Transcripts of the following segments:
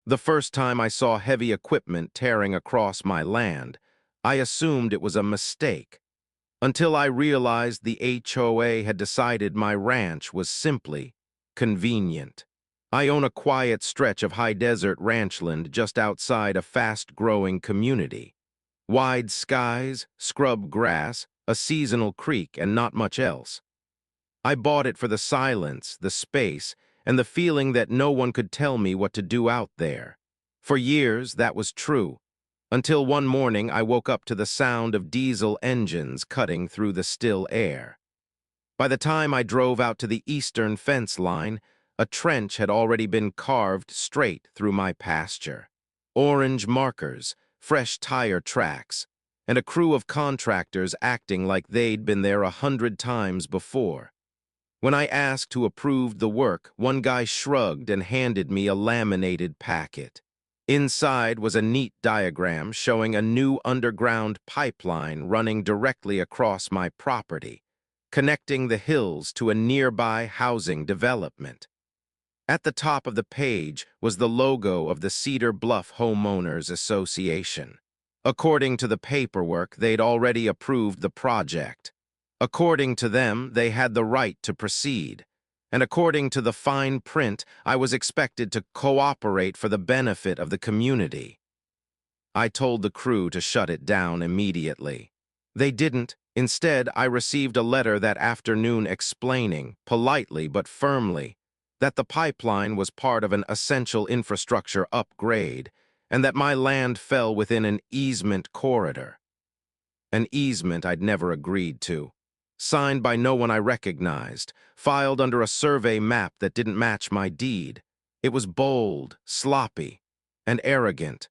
The first time I saw heavy equipment tearing across my land, I assumed it was a mistake, until I realized the HOA had decided my ranch was simply convenient. I own a quiet stretch of high desert ranchland just outside a fast-growing community. Wide skies, scrub grass, a seasonal creek, and not much else. I bought it for the silence, the space, and the feeling that no one could tell me what to do out there. For years, that was true, until one morning I woke up to the sound of diesel engines cutting through the still air. By the time I drove out to the eastern fence line, a trench had already been carved straight through my pasture. Orange markers, fresh tire tracks, and a crew of contractors acting like they'd been there 100 times before. When I asked who approved the work, one guy shrugged and handed me a laminated packet. Inside was a neat diagram showing a new underground pipeline running directly across my property, connecting the hills to a nearby housing development. At the top of the page was the logo of the Cedar Bluff Homeowners Association. According to the paperwork, they'd already approved the project. According to them, they had the right to proceed. And according to the fine print, I was expected to cooperate for the benefit of the community. I told the crew to shut it down immediately. They didn't. Instead, I received a letter that afternoon explaining, politely but firmly, that the pipeline was part of an essential infrastructure upgrade and that my land fell within an easement corridor. An easement I'd never agreed to. Signed by no one I recognized, filed under a survey map that didn't match my deed. It was bold, sloppy, and arrogant.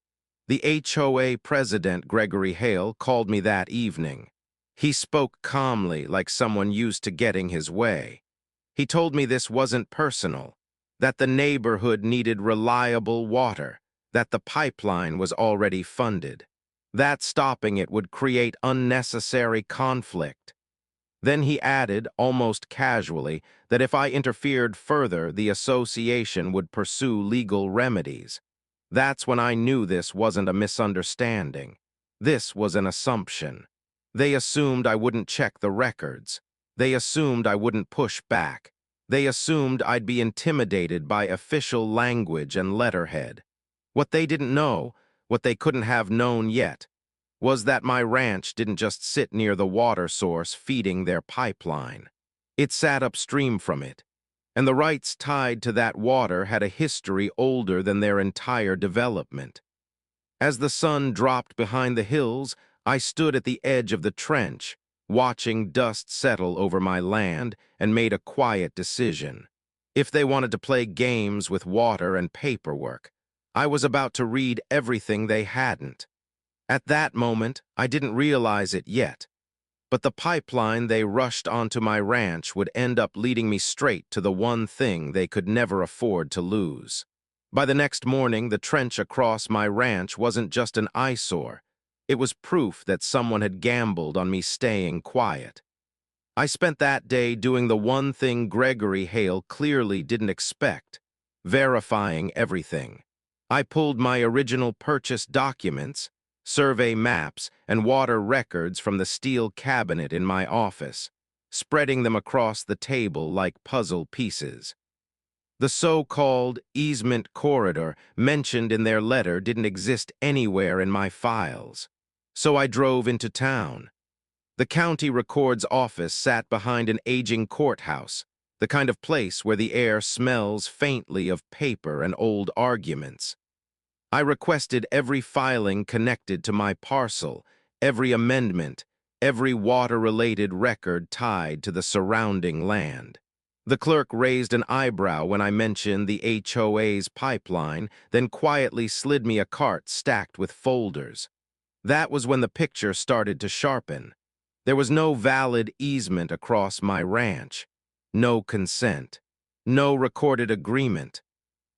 The HOA president, Gregory Hale, called me that evening. He spoke calmly, like someone used to getting his way. He told me this wasn't personal, that the neighborhood needed reliable water, that the pipeline was already funded, that stopping it would create unnecessary conflict. Then he added, almost casually, that if I interfered further, the association would pursue legal remedies. That's when I knew this wasn't a misunderstanding. This was an assumption. They assumed I wouldn't check the records. They assumed I wouldn't push back. They assumed I'd be intimidated by official language and letterhead. What they didn't know, what they couldn't have known yet, was that my ranch didn't just sit near the water source feeding their pipeline. It sat upstream from it, and the rights tied to that water had a history older than their entire development. As the sun dropped behind the hills, I stood at the edge of the trench, watching dust settle over my land, and made a quiet decision. If they wanted to play games with water and paperwork, I was about to read everything they hadn't. At that moment, I didn't realize it yet, but the pipeline they rushed onto my ranch would end up leading me straight to the one thing they could never afford to lose. By the next morning, the trench across my ranch wasn't just an eyesore. It was proof that someone had gambled on me staying quiet. I spent that day doing the one thing Gregory Hale clearly didn't expect, verifying everything. I pulled my original purchase documents, survey maps, and water records from the steel cabinet in my office, spreading them across the table like puzzle pieces. The so-called easement corridor mentioned in their letter didn't exist anywhere in my files. So I drove into town. The county records office sat behind an aging courthouse, the kind of place where the air smells faintly of paper and old arguments. I requested every filing connected to my parcel, every amendment, every water-related record tied to the surrounding land. The clerk raised an eyebrow when I mentioned the HOA's pipeline, then quietly slid me a cart stacked with folders. That was when the picture started to sharpen. There was no valid easement across my ranch, no consent, no recorded agreement.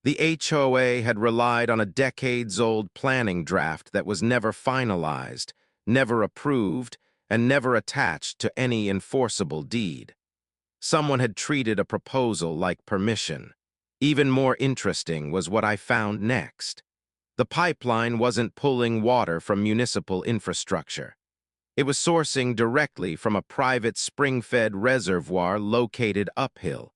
The HOA had relied on a decades-old planning draft that was never finalized, never approved, and never attached to any enforceable deed. Someone had treated a proposal like permission. Even more interesting was what I found next. The pipeline wasn't pulling water from municipal infrastructure. It was sourcing directly from a private spring-fed reservoir located uphill,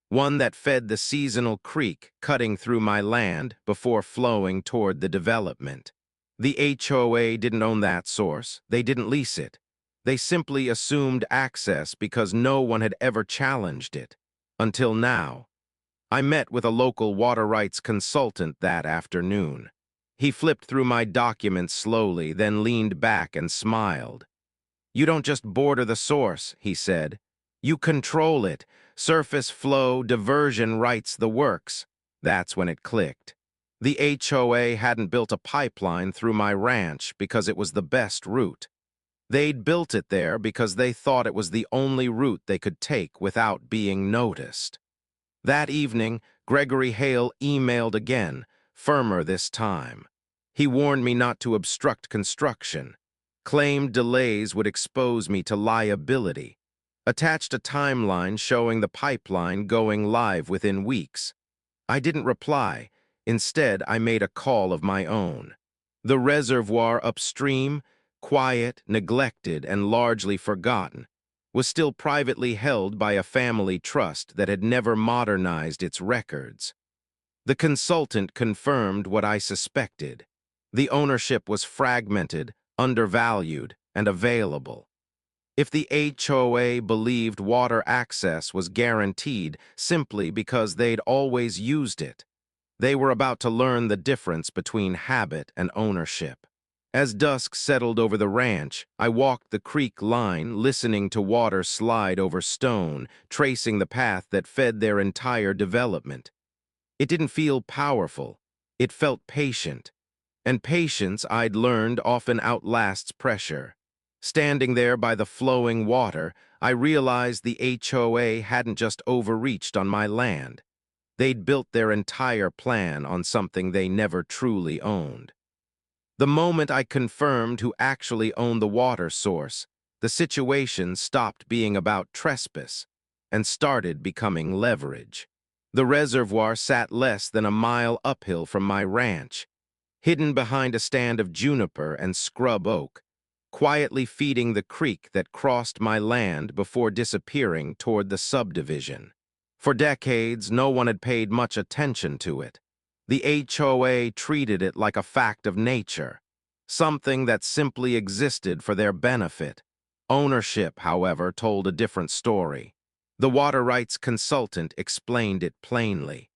one that fed the seasonal creek cutting through my land before flowing toward the development. The HOA didn't own that source. They didn't lease it. They simply assumed access because no one had ever challenged it. Until now. I met with a local water rights consultant that afternoon. He flipped through my documents slowly, then leaned back and smiled. "You don't just border the source," he said. "You control it. Surface flow diversion rights the works." That's when it clicked. The HOA hadn't built a pipeline through my ranch because it was the best route. They'd built it there because they thought it was the only route they could take without being noticed. That evening, Gregory Hale emailed again, firmer this time. He warned me not to obstruct construction, claimed delays would expose me to liability, attached a timeline showing the pipeline going live within weeks. I didn't reply. Instead, I made a call of my own. The reservoir upstream, quiet, neglected, and largely forgotten, was still privately held by a family trust that had never modernized its records. The consultant confirmed what I suspected. The ownership was fragmented, undervalued, and available. If the HOA believed water access was guaranteed simply because they'd always used it, they were about to learn the difference between habit and ownership. As dusk settled over the ranch, I walked the creek line, listening to water slide over stone, tracing the path that fed their entire development. It didn't feel powerful. It felt patient. And patience, I'd learned, often outlasts pressure. Standing there by the flowing water, I realized the HOA hadn't just overreached on my land. They'd built their entire plan on something they never truly owned. The moment I confirmed who actually owned the water source, the situation stopped being about trespass and started becoming leverage. The reservoir sat less than a mile uphill from my ranch, hidden behind a stand of juniper and scrub oak, quietly feeding the creek that crossed my land before disappearing toward the subdivision. For decades, no one had paid much attention to it. The HOA treated it like a fact of nature, something that simply existed for their benefit. Ownership, however, told a different story. The water rights consultant explained it plainly.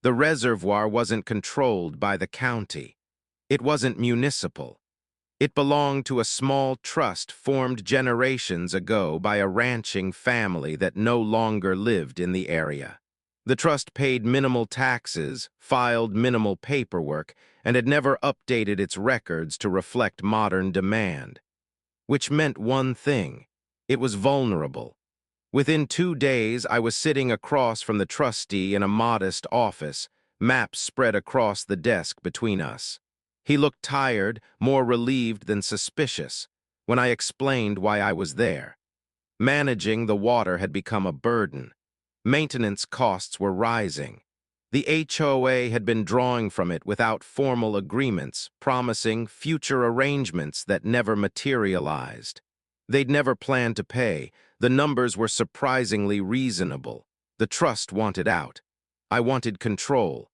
The reservoir wasn't controlled by the county. It wasn't municipal. It belonged to a small trust formed generations ago by a ranching family that no longer lived in the area. The trust paid minimal taxes, filed minimal paperwork, and had never updated its records to reflect modern demand. Which meant one thing: it was vulnerable. Within 2 days, I was sitting across from the trustee in a modest office, maps spread across the desk between us. He looked tired, more relieved than suspicious, when I explained why I was there. Managing the water had become a burden. Maintenance costs were rising. The HOA had been drawing from it without formal agreements, promising future arrangements that never materialized. They'd never planned to pay. The numbers were surprisingly reasonable. The trust wanted out. I wanted control.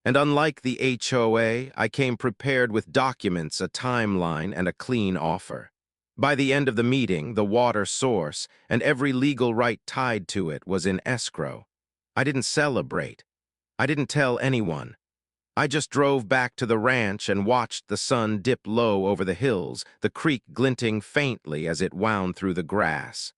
And unlike the HOA, I came prepared with documents, a timeline, and a clean offer. By the end of the meeting, the water source and every legal right tied to it was in escrow. I didn't celebrate. I didn't tell anyone. I just drove back to the ranch and watched the sun dip low over the hills, the creek glinting faintly as it wound through the grass.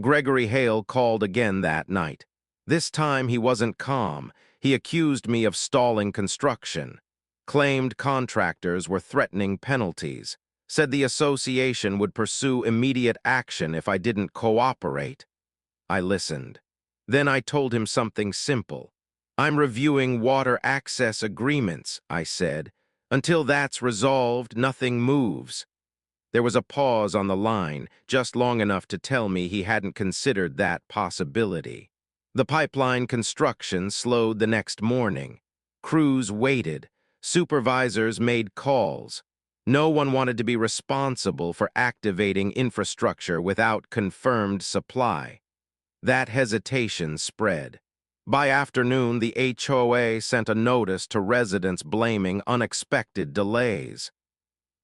Gregory Hale called again that night. This time he wasn't calm. He accused me of stalling construction, claimed contractors were threatening penalties, said the association would pursue immediate action if I didn't cooperate. I listened. Then I told him something simple. "I'm reviewing water access agreements," I said. "Until that's resolved, nothing moves." There was a pause on the line, just long enough to tell me he hadn't considered that possibility. The pipeline construction slowed the next morning. Crews waited, Supervisors made calls. No one wanted to be responsible for activating infrastructure without confirmed supply. That hesitation spread. By afternoon, the HOA sent a notice to residents blaming unexpected delays.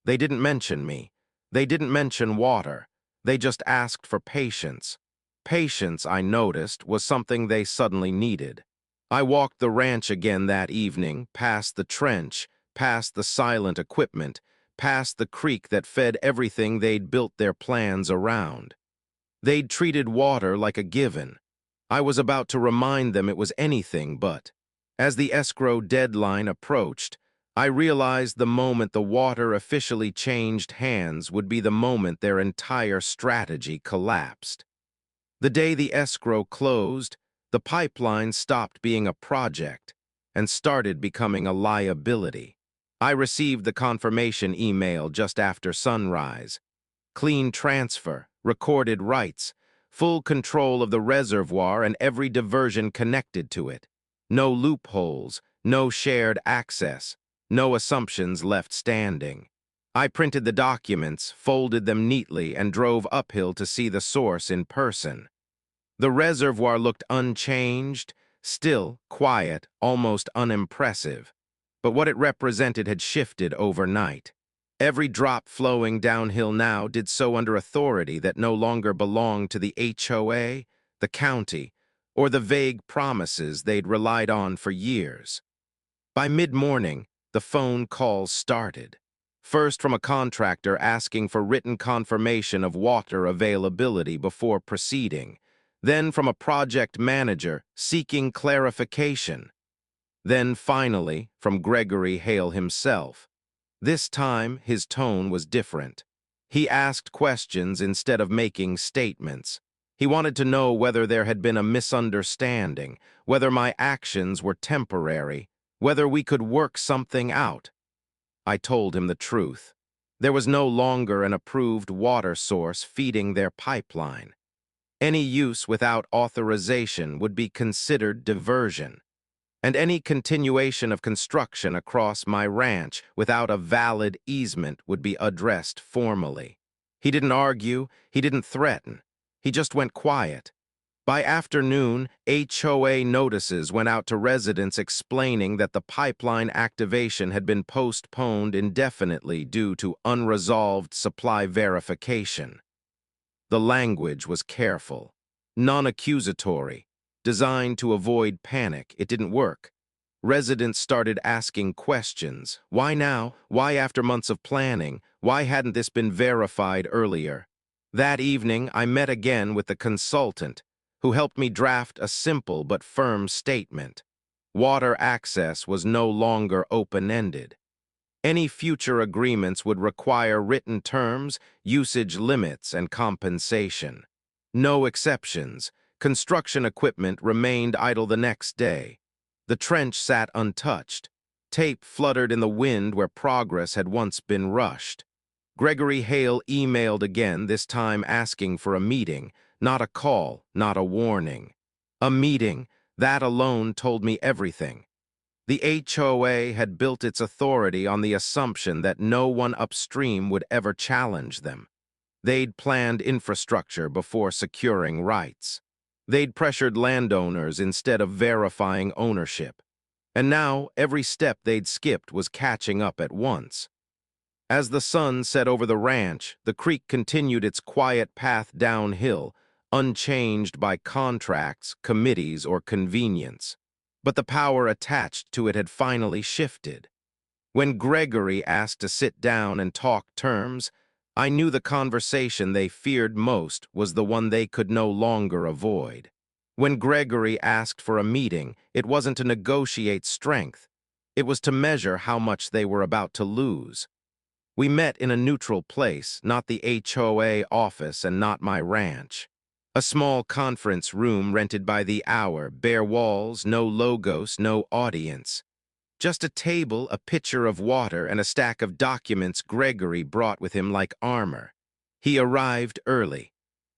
They didn't mention me. They didn't mention water. They just asked for patience. Patience, I noticed, was something they suddenly needed. I walked the ranch again that evening, past the trench, past the silent equipment, past the creek that fed everything they'd built their plans around. They'd treated water like a given. I was about to remind them it was anything but. As the escrow deadline approached, I realized the moment the water officially changed hands would be the moment their entire strategy collapsed. The day the escrow closed, the pipeline stopped being a project and started becoming a liability. I received the confirmation email just after sunrise. Clean transfer, recorded rights, full control of the reservoir and every diversion connected to it. No loopholes, no shared access, no assumptions left standing. I printed the documents, folded them neatly, and drove uphill to see the source in person. The reservoir looked unchanged, still, quiet, almost unimpressive. But what it represented had shifted overnight. Every drop flowing downhill now did so under authority that no longer belonged to the HOA, the county, or the vague promises they'd relied on for years. By mid-morning, the phone calls started. First from a contractor asking for written confirmation of water availability before proceeding, then from a project manager seeking clarification, then finally from Gregory Hale himself. This time, his tone was different. He asked questions instead of making statements. He wanted to know whether there had been a misunderstanding, whether my actions were temporary, whether we could work something out. I told him the truth. There was no longer an approved water source feeding their pipeline. Any use without authorization would be considered diversion, and any continuation of construction across my ranch without a valid easement would be addressed formally. He didn't argue, he didn't threaten. He just went quiet. By afternoon, HOA notices went out to residents explaining that the pipeline activation had been postponed indefinitely due to unresolved supply verification. The language was careful, non-accusatory, designed to avoid panic. It didn't work. Residents started asking questions. Why now? Why after months of planning? Why hadn't this been verified earlier? That evening, I met again with the consultant, who helped me draft a simple but firm statement. Water access was no longer open-ended. Any future agreements would require written terms, usage limits, and compensation. No exceptions. Construction equipment remained idle the next day. The trench sat untouched. Tape fluttered in the wind where progress had once been rushed. Gregory Hale emailed again, this time asking for a meeting, not a call, not a warning. A meeting, that alone told me everything. The HOA had built its authority on the assumption that no one upstream would ever challenge them. They'd planned infrastructure before securing rights. They'd pressured landowners instead of verifying ownership. And now, every step they'd skipped was catching up at once. As the sun set over the ranch, the creek continued its quiet path downhill, unchanged by contracts, committees, or convenience. But the power attached to it had finally shifted. When Gregory asked to sit down and talk terms, I knew the conversation they feared most was the one they could no longer avoid. When Gregory asked for a meeting, it wasn't to negotiate strength. It was to measure how much they were about to lose. We met in a neutral place, not the HOA office and not my ranch. A small conference room rented by the hour, bare walls, no logos, no audience. Just a table, a pitcher of water, and a stack of documents Gregory brought with him like armor. He arrived early.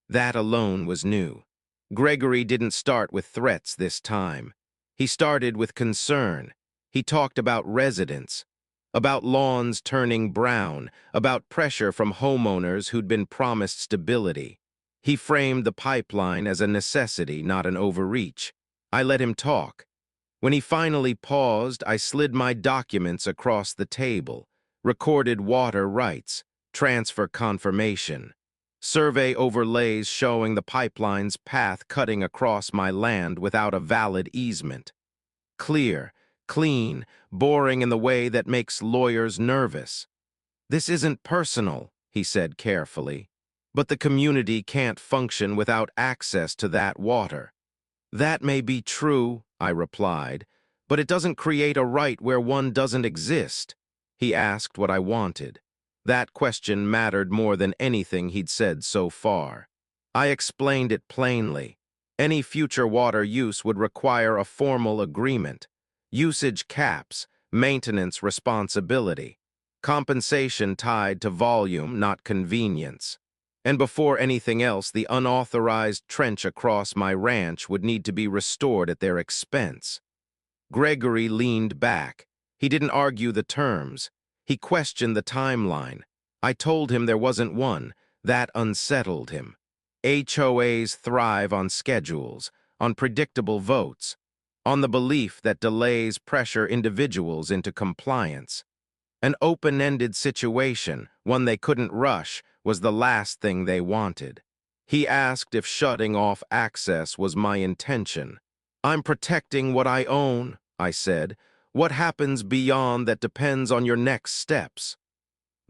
That alone was new. Gregory didn't start with threats this time. He started with concern. He talked about residents, about lawns turning brown, about pressure from homeowners who'd been promised stability. He framed the pipeline as a necessity, not an overreach. I let him talk. When he finally paused, I slid my documents across the table, recorded water rights, transfer confirmation, survey overlays showing the pipeline's path cutting across my land without a valid easement. Clear, clean, boring in the way that makes lawyers nervous. This isn't personal, he said carefully, but the community can't function without access to that water. That may be true, I replied, but it doesn't create a right where one doesn't exist. He asked what I wanted. That question mattered more than anything he'd said so far. I explained it plainly. Any future water use would require a formal agreement. Usage caps, maintenance responsibility, compensation tied to volume, not convenience. And before anything else, the unauthorized trench across my ranch would need to be restored at their expense. Gregory leaned back. He didn't argue the terms. He questioned the timeline. I told him there wasn't one. That unsettled him. HOAs thrive on schedules, on predictable votes, on the belief that delays pressure individuals into compliance. An open-ended situation, one they couldn't rush, was the last thing they wanted. He asked if shutting off access was my intention. I'm protecting what I own, I said. What happens beyond that depends on your next steps.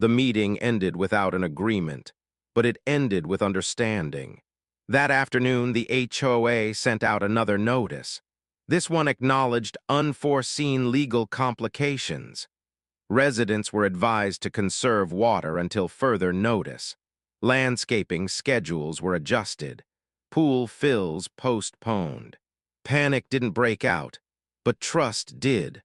The meeting ended without an agreement, but it ended with understanding. That afternoon, the HOA sent out another notice. This one acknowledged unforeseen legal complications. Residents were advised to conserve water until further notice. Landscaping schedules were adjusted. Pool fills postponed. Panic didn't break out, but trust did.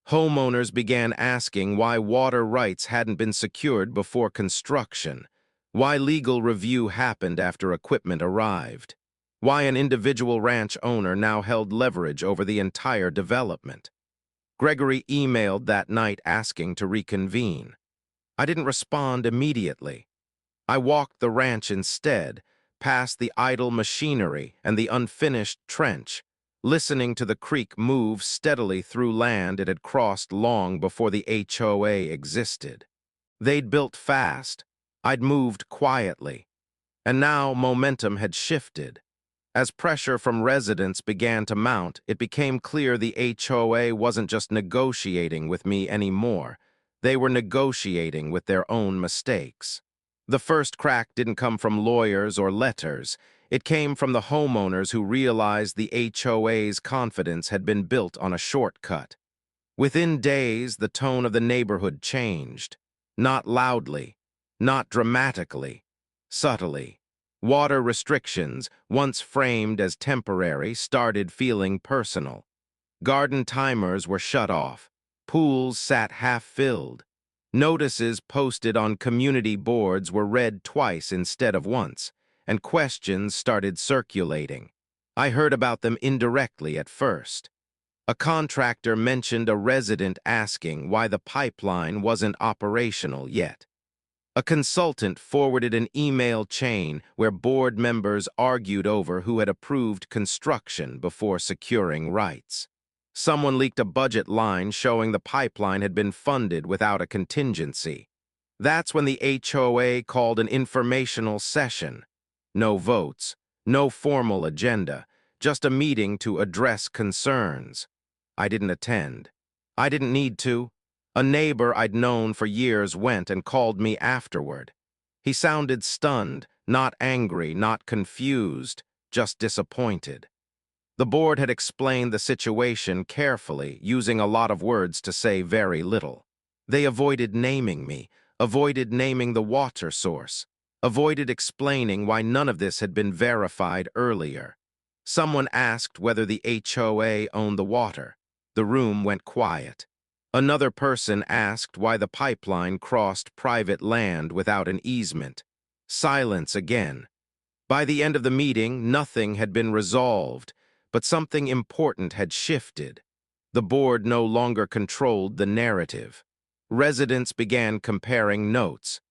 Homeowners began asking why water rights hadn't been secured before construction, why legal review happened after equipment arrived, why an individual ranch owner now held leverage over the entire development. Gregory emailed that night asking to reconvene. I didn't respond immediately. I walked the ranch instead, past the idle machinery and the unfinished trench, listening to the creek move steadily through land it had crossed long before the HOA existed. They'd built fast. I'd moved quietly. And now momentum had shifted. As pressure from residents began to mount, it became clear the HOA wasn't just negotiating with me anymore. They were negotiating with their own mistakes. The first crack didn't come from lawyers or letters. It came from the homeowners who realized the HOA's confidence had been built on a shortcut. Within days, the tone of the neighborhood changed. Not loudly, not dramatically, subtly. Water restrictions, once framed as temporary, started feeling personal. Garden timers were shut off. Pools sat half-filled. Notices posted on community boards were read twice instead of once, and questions started circulating. I heard about them indirectly at first. A contractor mentioned a resident asking why the pipeline wasn't operational yet. A consultant forwarded an email chain where board members argued over who had approved construction before securing rights. Someone leaked a budget line showing the pipeline had been funded without a contingency. That's when the HOA called an informational session. No votes, no formal agenda, just a meeting to address concerns. I didn't attend. I didn't need to. A neighbor I'd known for years went and called me afterward. He sounded stunned, not angry, not confused, just disappointed. The board had explained the situation carefully, using a lot of words to say very little. They avoided naming me, avoided naming the water source, avoided explaining why none of this had been verified earlier. Someone asked whether the HOA owned the water. The room went quiet. Another person asked why the pipeline crossed private land without an easement. Silence again. By the end of the meeting, nothing had been resolved, but something important had shifted. The board no longer controlled the narrative. Residents began comparing notes.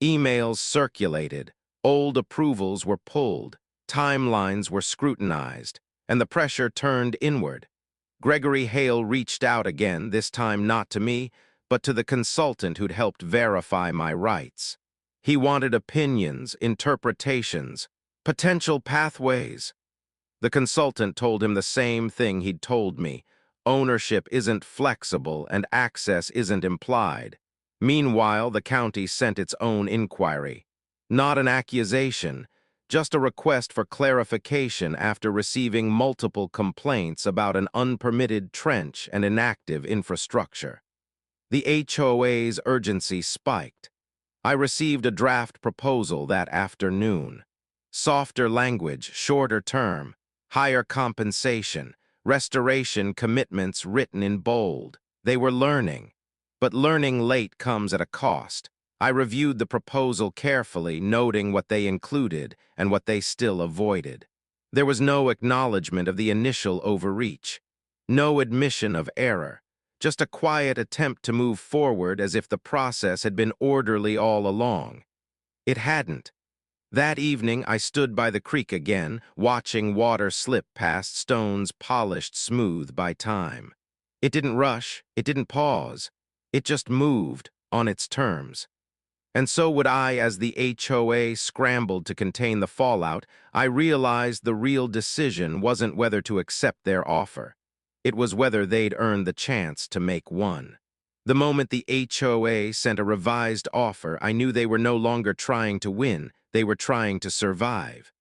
Emails circulated, old approvals were pulled, timelines were scrutinized, and the pressure turned inward. Gregory Hale reached out again, this time not to me, but to the consultant who'd helped verify my rights. He wanted opinions, interpretations, potential pathways. The consultant told him the same thing he'd told me. Ownership isn't flexible and access isn't implied. Meanwhile, the county sent its own inquiry. Not an accusation, just a request for clarification after receiving multiple complaints about an unpermitted trench and inactive infrastructure. The HOA's urgency spiked. I received a draft proposal that afternoon. Softer language, shorter term, higher compensation, restoration commitments written in bold. They were learning. But learning late comes at a cost. I reviewed the proposal carefully, noting what they included and what they still avoided. There was no acknowledgement of the initial overreach. No admission of error. Just a quiet attempt to move forward as if the process had been orderly all along. It hadn't. That evening, I stood by the creek again, watching water slip past stones polished smooth by time. It didn't rush, it didn't pause. It just moved, on its terms. And so would I as the HOA scrambled to contain the fallout. I realized the real decision wasn't whether to accept their offer. It was whether they'd earned the chance to make one. The moment the HOA sent a revised offer, I knew they were no longer trying to win, they were trying to survive.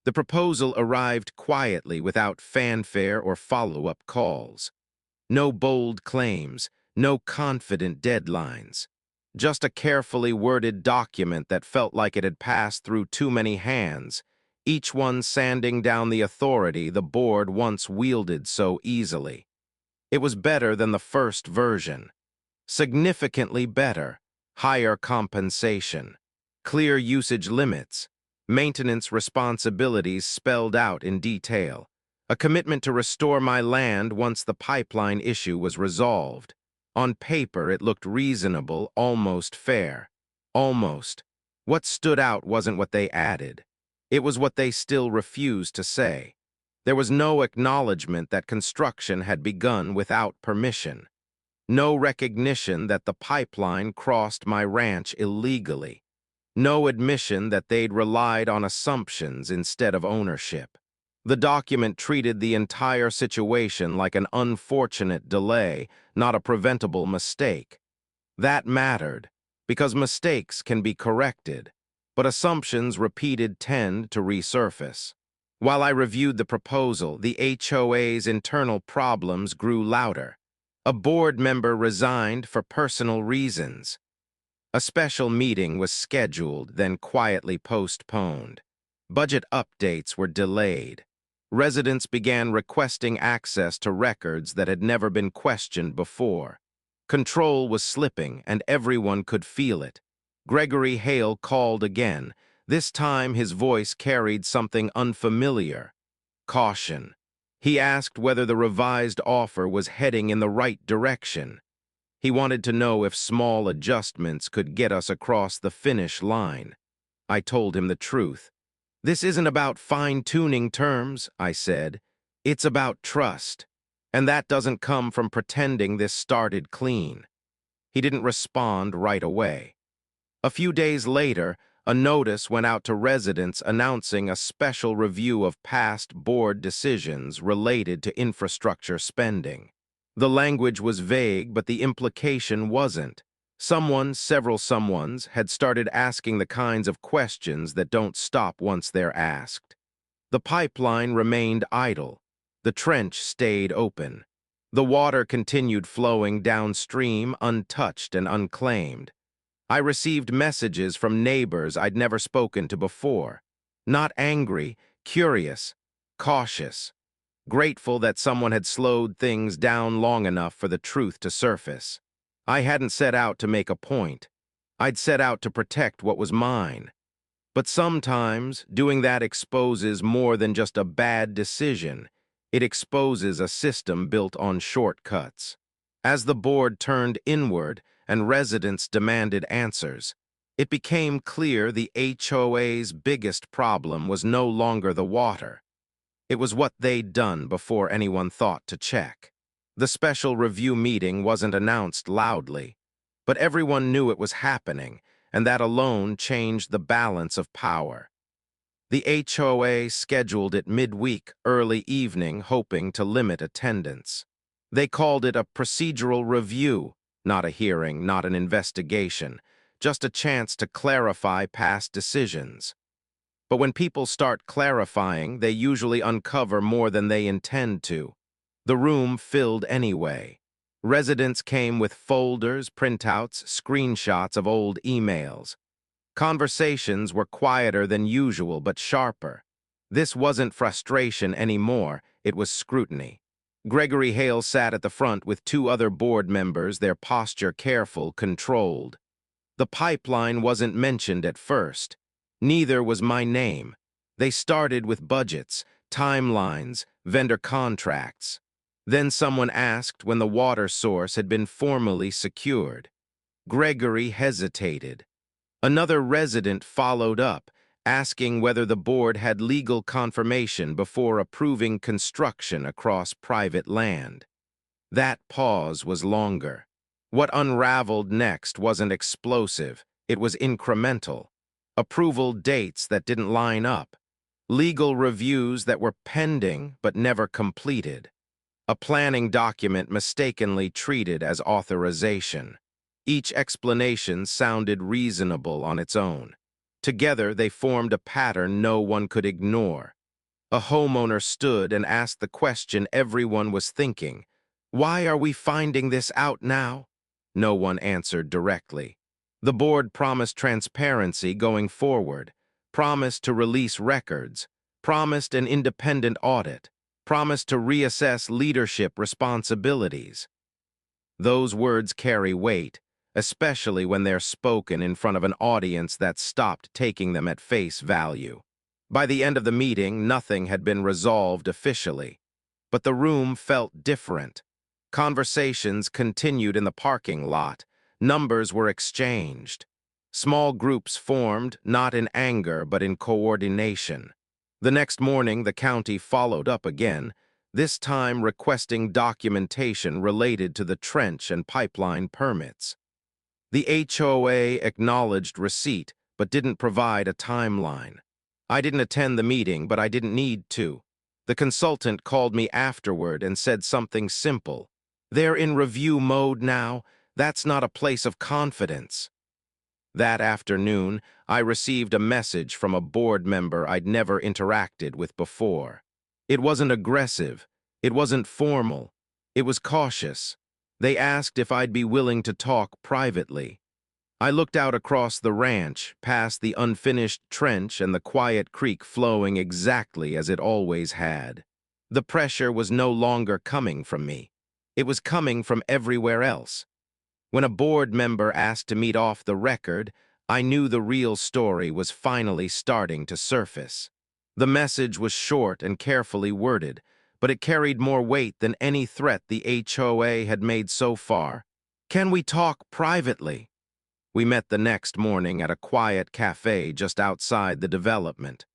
The proposal arrived quietly without fanfare or follow-up calls. No bold claims, no confident deadlines. Just a carefully worded document that felt like it had passed through too many hands, each one sanding down the authority the board once wielded so easily. It was better than the first version. Significantly better. Higher compensation. Clear usage limits. Maintenance responsibilities spelled out in detail. A commitment to restore my land once the pipeline issue was resolved. On paper, it looked reasonable, almost fair. Almost. What stood out wasn't what they added. It was what they still refused to say. There was no acknowledgement that construction had begun without permission. No recognition that the pipeline crossed my ranch illegally. No admission that they'd relied on assumptions instead of ownership. The document treated the entire situation like an unfortunate delay, not a preventable mistake. That mattered, because mistakes can be corrected, but assumptions repeated tend to resurface. While I reviewed the proposal, the HOA's internal problems grew louder. A board member resigned for personal reasons. A special meeting was scheduled, then quietly postponed. Budget updates were delayed. Residents began requesting access to records that had never been questioned before. Control was slipping, and everyone could feel it. Gregory Hale called again. This time his voice carried something unfamiliar. Caution. He asked whether the revised offer was heading in the right direction. He wanted to know if small adjustments could get us across the finish line. I told him the truth. This isn't about fine-tuning terms, I said. It's about trust. And that doesn't come from pretending this started clean. He didn't respond right away. A few days later, a notice went out to residents announcing a special review of past board decisions related to infrastructure spending. The language was vague, but the implication wasn't. Several someones, had started asking the kinds of questions that don't stop once they're asked. The pipeline remained idle. The trench stayed open. The water continued flowing downstream, untouched and unclaimed. I received messages from neighbors I'd never spoken to before. Not angry, curious, cautious. Grateful that someone had slowed things down long enough for the truth to surface. I hadn't set out to make a point. I'd set out to protect what was mine. But sometimes, doing that exposes more than just a bad decision. It exposes a system built on shortcuts. As the board turned inward and residents demanded answers, it became clear the HOA's biggest problem was no longer the water. It was what they'd done before anyone thought to check. The special review meeting wasn't announced loudly, but everyone knew it was happening, and that alone changed the balance of power. The HOA scheduled it midweek, early evening, hoping to limit attendance. They called it a procedural review, not a hearing, not an investigation, just a chance to clarify past decisions. But when people start clarifying, they usually uncover more than they intend to. The room filled anyway. Residents came with folders, printouts, screenshots of old emails. Conversations were quieter than usual, but sharper. This wasn't frustration anymore, it was scrutiny. Gregory Hale sat at the front with two other board members, their posture careful, controlled. The pipeline wasn't mentioned at first. Neither was my name. They started with budgets, timelines, vendor contracts. Then someone asked when the water source had been formally secured. Gregory hesitated. Another resident followed up, asking whether the board had legal confirmation before approving construction across private land. That pause was longer. What unraveled next wasn't explosive, it was incremental. Approval dates that didn't line up. Legal reviews that were pending but never completed. A planning document mistakenly treated as authorization. Each explanation sounded reasonable on its own. Together, they formed a pattern no one could ignore. A homeowner stood and asked the question everyone was thinking. Why are we finding this out now? No one answered directly. The board promised transparency going forward, promised to release records, promised an independent audit, promised to reassess leadership responsibilities. Those words carry weight, especially when they're spoken in front of an audience that stopped taking them at face value. By the end of the meeting, nothing had been resolved officially, but the room felt different. Conversations continued in the parking lot. Numbers were exchanged. Small groups formed, not in anger but in coordination. The next morning, the county followed up again, this time requesting documentation related to the trench and pipeline permits. The HOA acknowledged receipt, but didn't provide a timeline. I didn't attend the meeting, but I didn't need to. The consultant called me afterward and said something simple. They're in review mode now. That's not a place of confidence. That afternoon, I received a message from a board member I'd never interacted with before. It wasn't aggressive. It wasn't formal. It was cautious. They asked if I'd be willing to talk privately. I looked out across the ranch, past the unfinished trench and the quiet creek flowing exactly as it always had. The pressure was no longer coming from me. It was coming from everywhere else. When a board member asked to meet off the record, I knew the real story was finally starting to surface. The message was short and carefully worded, but it carried more weight than any threat the HOA had made so far. Can we talk privately? We met the next morning at a quiet cafe just outside the development,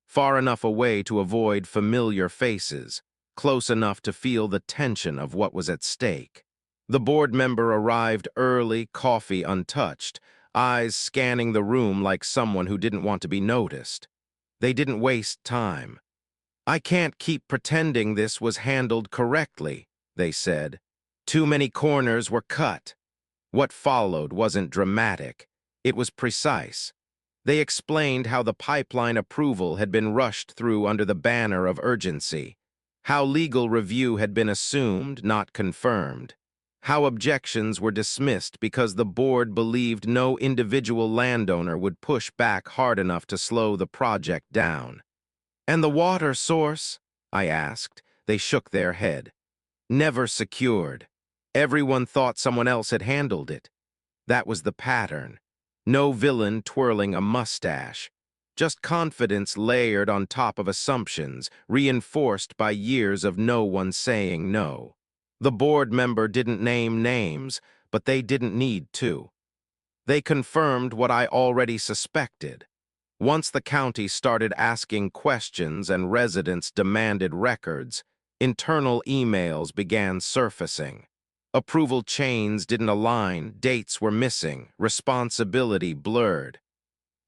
far enough away to avoid familiar faces, close enough to feel the tension of what was at stake. The board member arrived early, coffee untouched, eyes scanning the room like someone who didn't want to be noticed. They didn't waste time. I can't keep pretending this was handled correctly, they said. Too many corners were cut. What followed wasn't dramatic. It was precise. They explained how the pipeline approval had been rushed through under the banner of urgency, how legal review had been assumed, not confirmed, how objections were dismissed because the board believed no individual landowner would push back hard enough to slow the project down. And the water source? I asked. They shook their head. Never secured. Everyone thought someone else had handled it. That was the pattern. No villain twirling a mustache. just confidence layered on top of assumptions, reinforced by years of no one saying no. The board member didn't name names, but they didn't need to. They confirmed what I already suspected. Once the county started asking questions and residents demanded records, internal emails began surfacing. Approval chains didn't align, dates were missing, responsibility blurred.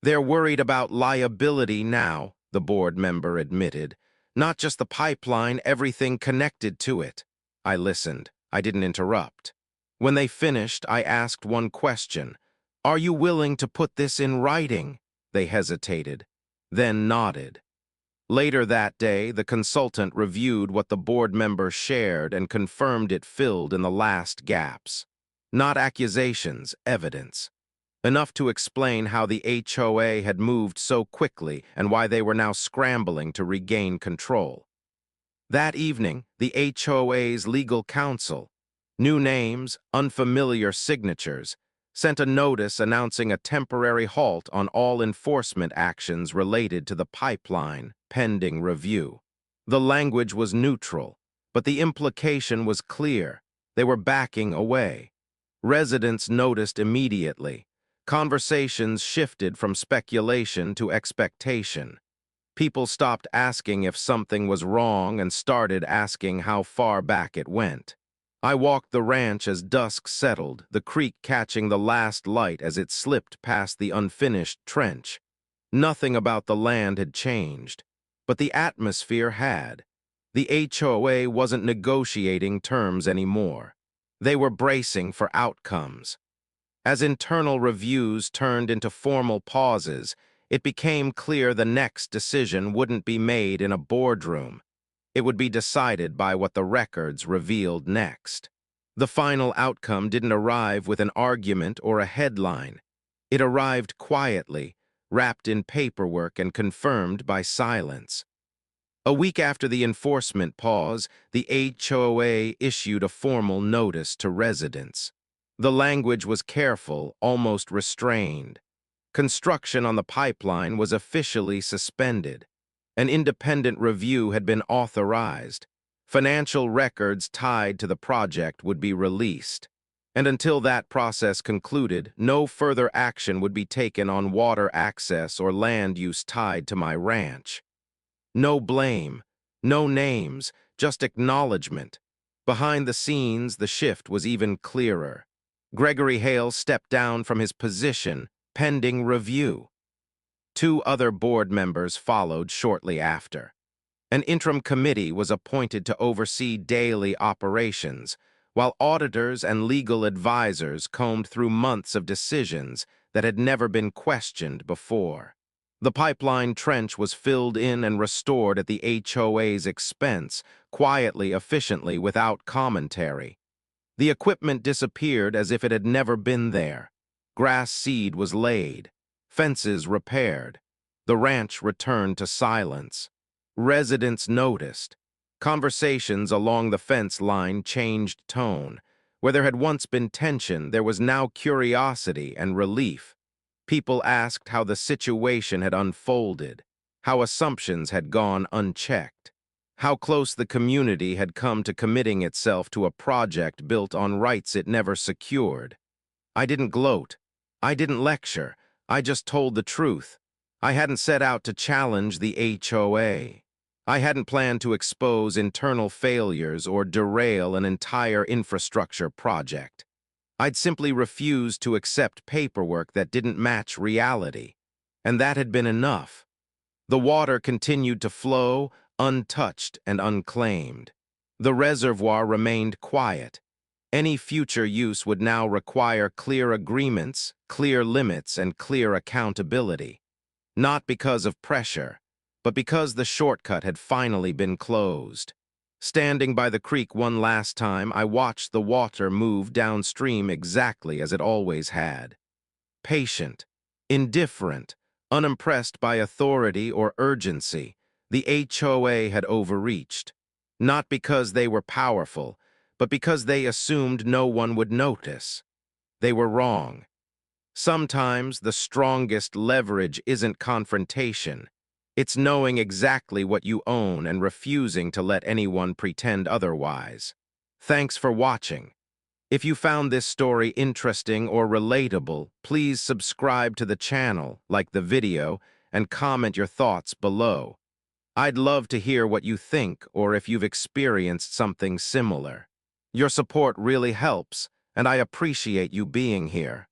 They're worried about liability now, the board member admitted. Not just the pipeline, everything connected to it. I listened. I didn't interrupt. When they finished, I asked one question. Are you willing to put this in writing? They hesitated, then nodded. Later that day, the consultant reviewed what the board member shared and confirmed it filled in the last gaps. Not accusations, evidence. Enough to explain how the HOA had moved so quickly and why they were now scrambling to regain control. That evening, the HOA's legal counsel, new names, unfamiliar signatures, sent a notice announcing a temporary halt on all enforcement actions related to the pipeline, pending review. The language was neutral, but the implication was clear. They were backing away. Residents noticed immediately. Conversations shifted from speculation to expectation. People stopped asking if something was wrong and started asking how far back it went. I walked the ranch as dusk settled, the creek catching the last light as it slipped past the unfinished trench. Nothing about the land had changed, but the atmosphere had. The HOA wasn't negotiating terms anymore. They were bracing for outcomes. As internal reviews turned into formal pauses, it became clear the next decision wouldn't be made in a boardroom. It would be decided by what the records revealed next. The final outcome didn't arrive with an argument or a headline. It arrived quietly, wrapped in paperwork and confirmed by silence. A week after the enforcement pause, the HOA issued a formal notice to residents. The language was careful, almost restrained. Construction on the pipeline was officially suspended. An independent review had been authorized. Financial records tied to the project would be released. And until that process concluded, no further action would be taken on water access or land use tied to my ranch. No blame, no names, just acknowledgement. Behind the scenes, the shift was even clearer. Gregory Hale stepped down from his position, pending review. Two other board members followed shortly after. An interim committee was appointed to oversee daily operations, while auditors and legal advisors combed through months of decisions that had never been questioned before. The pipeline trench was filled in and restored at the HOA's expense, quietly, efficiently, without commentary. The equipment disappeared as if it had never been there. Grass seed was laid, fences repaired. The ranch returned to silence. Residents noticed. Conversations along the fence line changed tone. Where there had once been tension, there was now curiosity and relief. People asked how the situation had unfolded, how assumptions had gone unchecked, how close the community had come to committing itself to a project built on rights it never secured. I didn't gloat. I didn't lecture. I just told the truth. I hadn't set out to challenge the HOA. I hadn't planned to expose internal failures or derail an entire infrastructure project. I'd simply refused to accept paperwork that didn't match reality, and that had been enough. The water continued to flow, untouched and unclaimed. The reservoir remained quiet. Any future use would now require clear agreements, clear limits, and clear accountability. Not because of pressure, but because the shortcut had finally been closed. Standing by the creek one last time, I watched the water move downstream exactly as it always had. Patient, indifferent, unimpressed by authority or urgency, the HOA had overreached. Not because they were powerful, but because they assumed no one would notice. They were wrong. Sometimes the strongest leverage isn't confrontation. It's knowing exactly what you own and refusing to let anyone pretend otherwise. Thanks for watching. If you found this story interesting or relatable, please subscribe to the channel, like the video, and comment your thoughts below. I'd love to hear what you think or if you've experienced something similar. Your support really helps, and I appreciate you being here.